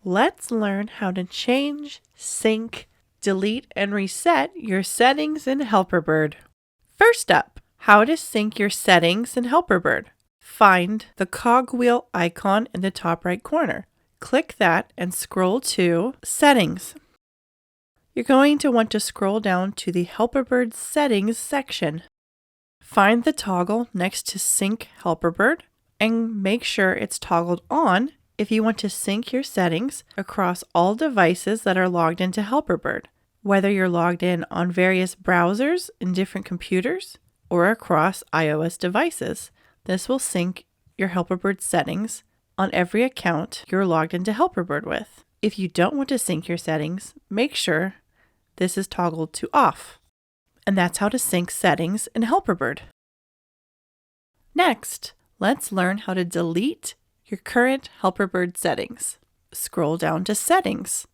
Let's learn how to change, sync, delete, and reset your settings in Helperbird. First up, how to sync your settings in Helperbird. Find the cogwheel icon in the top right corner. Click that and scroll to Settings. You're going to want to scroll down to the Helperbird Settings section. Find the toggle next to Sync Helperbird and make sure it's toggled on if you want to sync your settings across all devices that are logged into Helperbird, whether you're logged in on various browsers in different computers or across iOS devices. This will sync your Helperbird settings on every account you're logged into Helperbird with. If you don't want to sync your settings, make sure this is toggled to off. And that's how to sync settings in Helperbird. Next, let's learn how to delete your current Helperbird settings. Scroll down to Settings.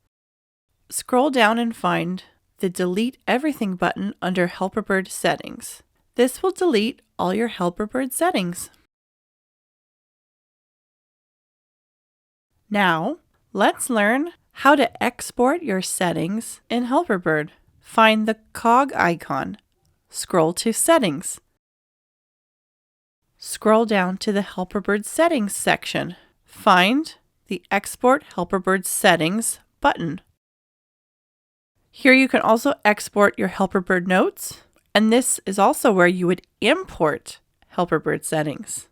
Scroll down and find the Delete Everything button under Helperbird Settings. This will delete all your Helperbird settings. Now, let's learn how to export your settings in Helperbird. Find the cog icon. Scroll to Settings. Scroll down to the Helperbird Settings section. Find the Export Helperbird Settings button. Here you can also export your Helperbird notes, and this is also where you would import Helperbird settings.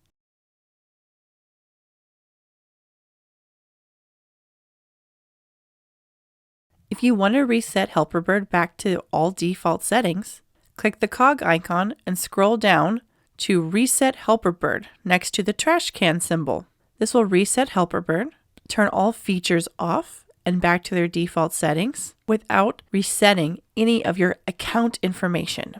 If you want to reset Helperbird back to all default settings, click the cog icon and scroll down to Reset Helperbird next to the trash can symbol. This will reset Helperbird, turn all features off and back to their default settings without resetting any of your account information.